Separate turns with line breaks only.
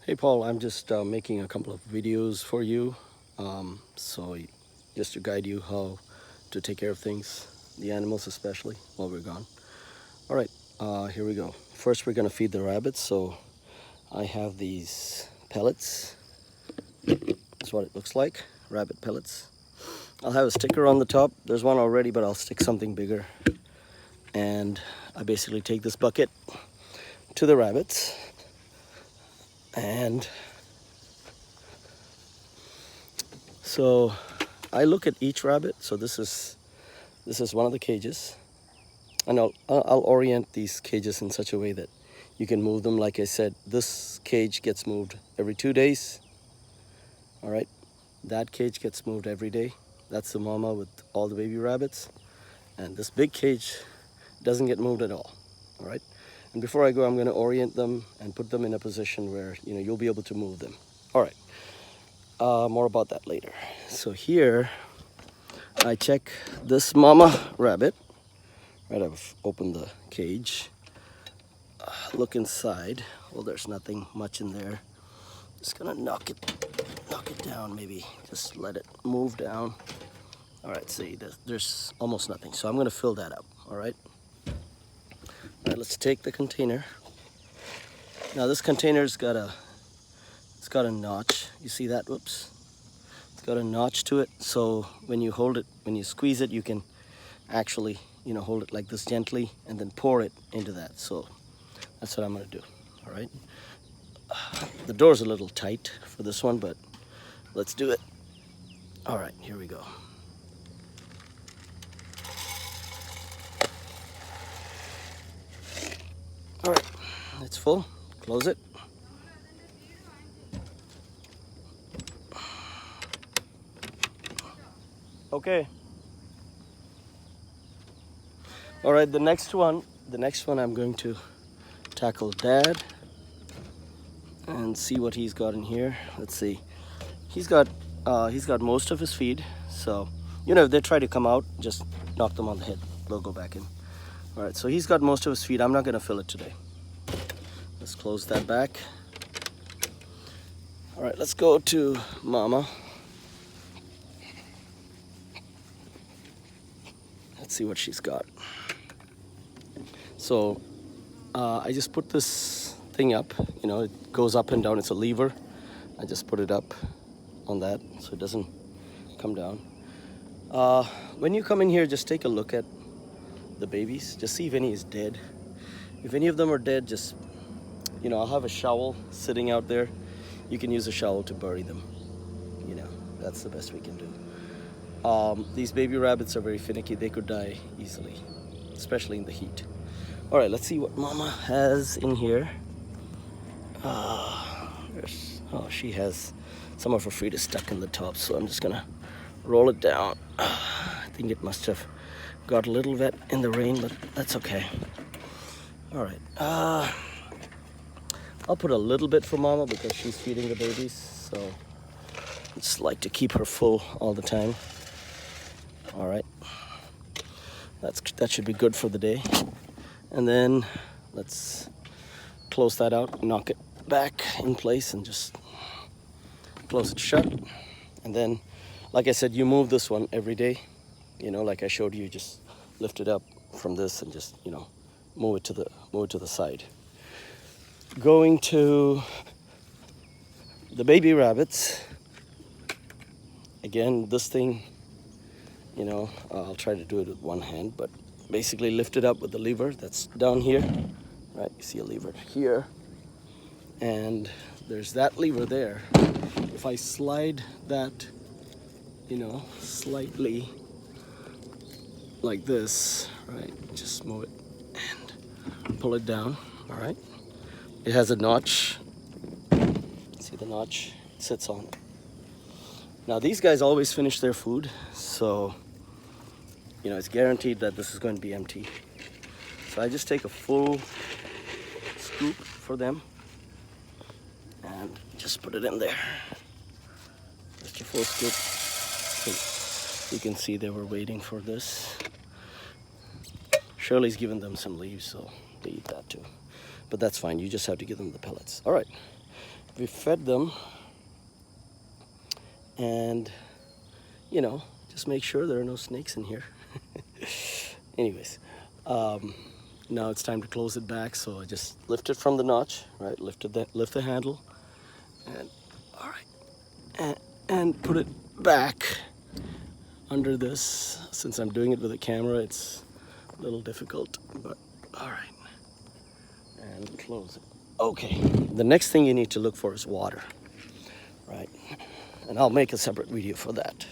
Hey Paul, I'm just making a couple of videos for you, so just to guide you how to take care of things, the animals especially, while we're gone. All right, here we go. First, we're gonna feed the rabbits. So I have these pellets. That's what it looks like, rabbit pellets. I'll have a sticker on the top. There's one already, but I'll stick something bigger. And I basically take this bucket to the rabbits, and so I look at each rabbit. So this is one of the cages, and I'll orient these cages in such a way that you can move them. Like I said, this cage gets moved every 2 days. All right, that cage gets moved every day. That's the mama with all the baby rabbits, and this big cage doesn't get moved at all. All right, and before I go, I'm going to orient them and put them in a position where you'll be able to move them. All right, more about that later. So here I check this mama rabbit. Right, I've opened the cage. Look inside. Well, there's nothing much in there. Just gonna knock it down. Maybe just let it move down. All right, see, there's almost nothing. So I'm gonna fill that up. All right. All right, let's take the container. Now this container's got a notch. You see that? Whoops. It's got a notch to it. So when you hold it, when you squeeze it, you can actually hold it like this gently and then pour it into that. So that's what I'm gonna do. All right, the door's a little tight for this one, but let's do it. All right, here we go. All right, it's full. Close it. Okay. All right, the next one I'm going to tackle Dad and see what he's got in here. Let's see. He's got most of his feed. So if they try to come out, just knock them on the head. They'll go back in. All right, so he's got most of his feed. I'm not gonna fill it today. Let's close that back. All right, let's go to Mama. Let's see what she's got. So I just put this thing up. It goes up and down. It's a lever. I just put it up on that so it doesn't come down. When you come in here, just take a look at the babies. Just see if any is dead. If any of them are dead, just I'll have a shovel sitting out there. You can use a shovel to bury them. That's the best we can do. These baby rabbits are very finicky. They could die easily, especially in the heat. All right, let's see what Mama has in here. She has some of her feet is stuck in the top, so I'm just gonna roll it down. I think it must have got a little wet in the rain, but that's okay. All right, I'll put a little bit for Mama because she's feeding the babies, so I just like to keep her full all the time. All right, that should be good for the day. And then let's close that out, knock it back in place, and just close it shut. And then, like I said, you move this one every day. Like I showed you, just lift it up from this and just move it to the side. Going to the baby rabbits. Again, this thing, I'll try to do it with one hand, but basically lift it up with the lever that's down here. Right, you see a lever here, and there's that lever there. If I slide that, slightly like this, right, just move it and pull it down. All right, it has a notch. See the notch? It sits on it. Now these guys always finish their food, so it's guaranteed that this is going to be empty. So I just take a full scoop for them and just put it in there. Just a full scoop. So you can see they were waiting for this. Shirley's given them some leaves, so they eat that too. But that's fine. You just have to give them the pellets. All right. we fed them, and you know, just make sure there are no snakes in here. Anyways, now it's time to close it back, so I just lift it from the notch, right? Lift the handle, and all right, and put it back under this. Since I'm doing it with a camera, it's a little difficult, but all right, and close it. Okay, the next thing you need to look for is water, right? And I'll make a separate video for that.